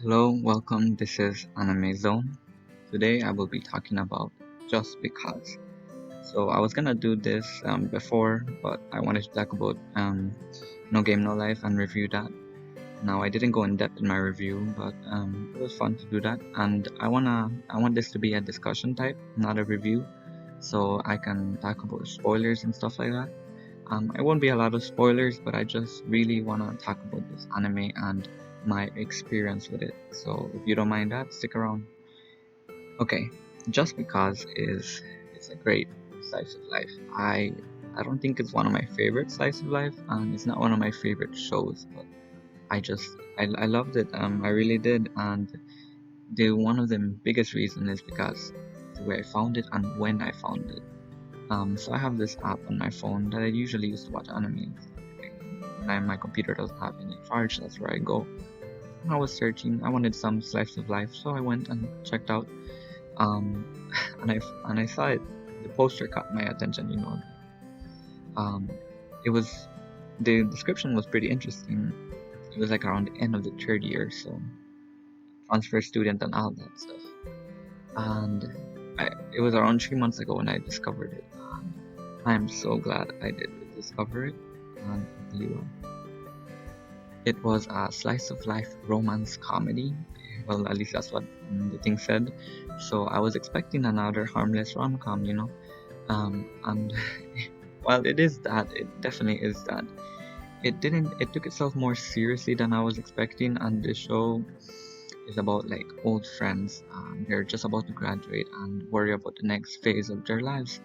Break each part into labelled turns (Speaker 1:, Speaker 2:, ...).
Speaker 1: Hello, welcome. This is Anime Zone. Today I will be talking about Just Because. So I was gonna do this before, but I wanted to talk about No Game No Life and review that. Now I didn't go in depth in my review, but it was fun to do that. And I want this to be a discussion type, not a review, so I can talk about spoilers and stuff like that. It won't be a lot of spoilers, but I just really want to talk about this anime and my experience with it. So if you don't mind that, stick around. Okay, Just Because is it's a great slice of life. I don't think it's one of my favorite slice of life, and it's not one of my favorite shows, but I loved it. I really did, and the one of the biggest reason is because the way I found it and when I found it. So I have this app on my phone that I usually use to watch anime. When my computer doesn't have any charge, that's where I go. I was searching. I wanted some slice of life, so I went and checked out. Um, and I saw it. The poster caught my attention. Um, it was the description was pretty interesting. It was like around the end of the third year, so transfer student and all that stuff. And it was around 3 months ago when I discovered it. And I'm so glad I did discover it. And I'll tell you what. It was a slice of life romance comedy. Well, at least that's what the thing said. So I was expecting another harmless rom com, and while it is that, it definitely is that. It took itself more seriously than I was expecting, and the show is about like old friends. They're just about to graduate and worry about the next phase of their lives.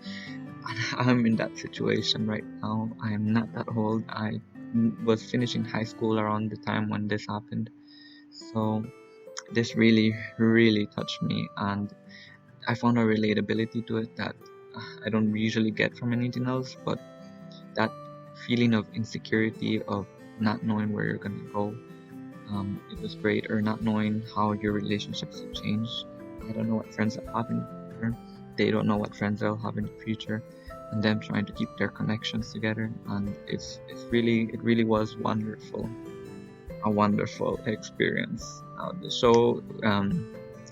Speaker 1: And I'm in that situation right now. I'm not that old. I was finishing high school around the time when this happened. So this really, really touched me, and I found a relatability to it that I don't usually get from anything else. But that feeling of insecurity, of not knowing where you're gonna go, it was great. Or not knowing how your relationships have changed. I don't know what friends I have in the future. They don't know what friends they'll have in the future, and them trying to keep their connections together. And it really was wonderful, a wonderful experience. The show,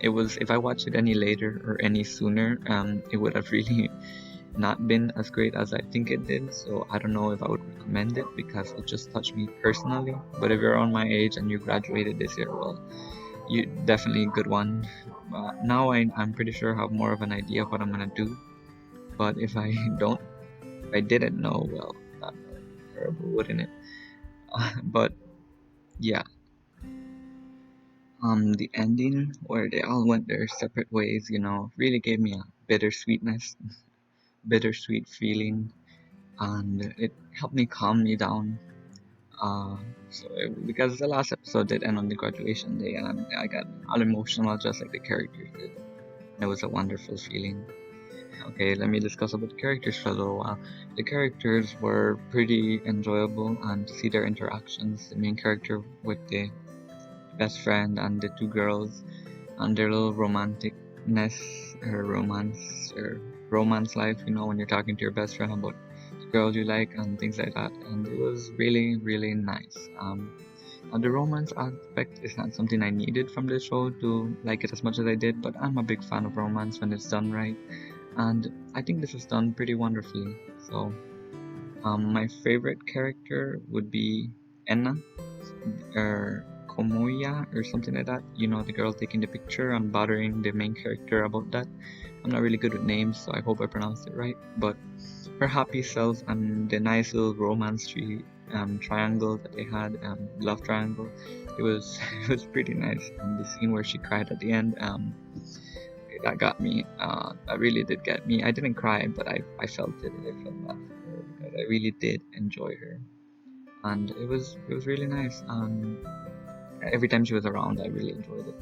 Speaker 1: it was, if I watched it any later or any sooner, it would have really not been as great as I think it did. So I don't know if I would recommend it because it just touched me personally. But if you're on my age and you graduated this year, well, you definitely a good one. Now I'm pretty sure I have more of an idea of what I'm gonna do. But if I don't, if I didn't know, well, that would be terrible, wouldn't it? But yeah, the ending where they all went their separate ways, really gave me a bittersweet feeling, and it helped me calm me down. Uh, because the last episode did end on the graduation day, and I got all emotional just like the characters did. It was a wonderful feeling. Okay, let me discuss about the characters for a little while. The characters were pretty enjoyable, and to see their interactions, the main character with the best friend and the two girls, and their little romanticness, or romance life, when you're talking to your best friend about the girl you like and things like that. And it was really, really nice. Now the romance aspect is not something I needed from this show to like it as much as I did, but I'm a big fan of romance when it's done right. And I think this was done pretty wonderfully. So, my favorite character would be Enna, or Komoya, or something like that. The girl taking the picture and bothering the main character about that. I'm not really good with names, so I hope I pronounced it right. But her happy self and the nice little romance triangle that they had, love triangle, it was it was pretty nice. And the scene where she cried at the end, that got me. That really did get me. I didn't cry, but I felt it. I felt bad for her because I really did enjoy her, and it was really nice. Every time she was around, I really enjoyed it.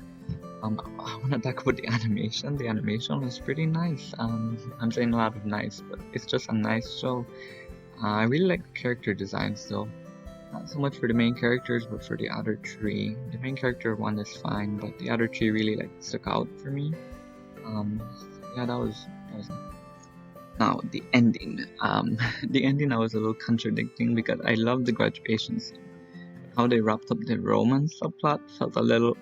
Speaker 1: I want to talk about the animation. The animation was pretty nice. I'm saying a lot of nice, but it's just a nice show. I really like the character designs though. Not so much for the main characters, but for the other three. The main character one is fine, but the other three really like stuck out for me. Um, yeah, that was nice. Now the ending. The ending I was a little contradicting because I love the graduation scene. how they wrapped up the romance subplot felt a little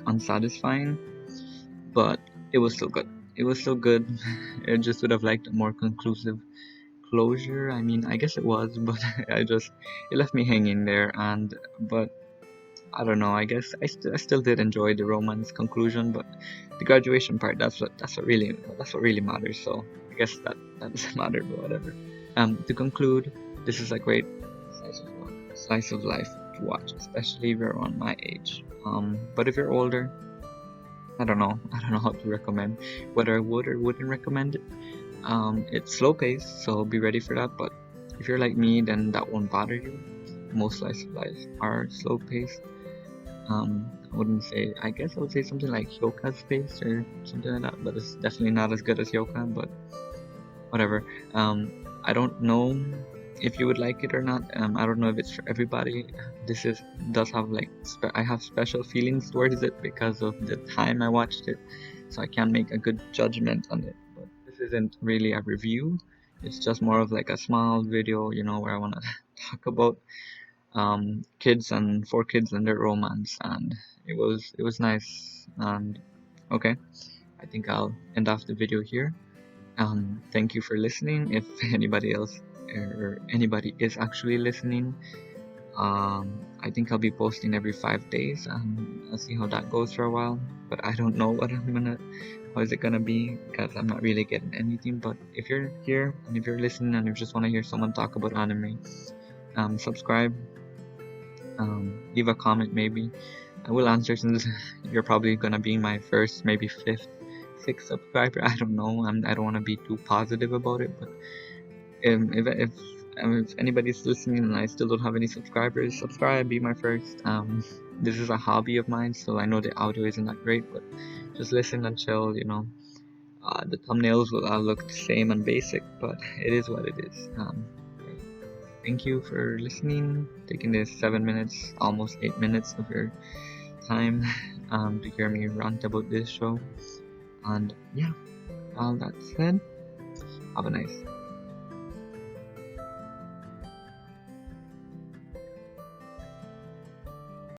Speaker 1: unsatisfying, but it was still good. It was still good. I just would have liked a more conclusive closure. I mean, I guess it was, but it left me hanging there. And but I don't know. I guess I still did enjoy the romance conclusion, but the graduation part, that's what really matters. So I guess that doesn't matter, but whatever. To conclude, this is a great slice of life to watch, especially if you're on my age. But if you're older, I don't know. I don't know how to recommend whether I would or wouldn't recommend it. It's slow paced, so be ready for that. But if you're like me, then that won't bother you. Most slice of life are slow paced. I wouldn't say. I guess I would say something like Hyoka's pace or something like that. But it's definitely not as good as Hyoka. But whatever. I don't know if you would like it or not. I don't know if it's for everybody. This does have like I have special feelings towards it because of the time I watched it, so I can't make a good judgment on it. But this isn't really a review. It's just more of like a small video, where I want to talk about kids and four kids and their romance, and it was nice. And okay, I think I'll end off the video here. Thank you for listening. If anybody else or anybody is actually listening, I think I'll be posting every 5 days. I'll see how that goes for a while, but I don't know how is it gonna be because I'm not really getting anything. But if you're here and if you're listening and you just want to hear someone talk about anime, subscribe, leave a comment maybe. I will answer since you're probably gonna be my first, maybe fifth, sixth subscriber. I don't know. I don't want to be too positive about it, but if anybody's listening and I still don't have any subscribers, subscribe. Be my first. This is a hobby of mine, so I know the audio isn't that great, but just listen and chill. The thumbnails will all look the same and basic, but it is what it is. Thank you for listening, taking this 7 minutes, almost 8 minutes of your time to hear me rant about this show. And yeah, all that said, have a nice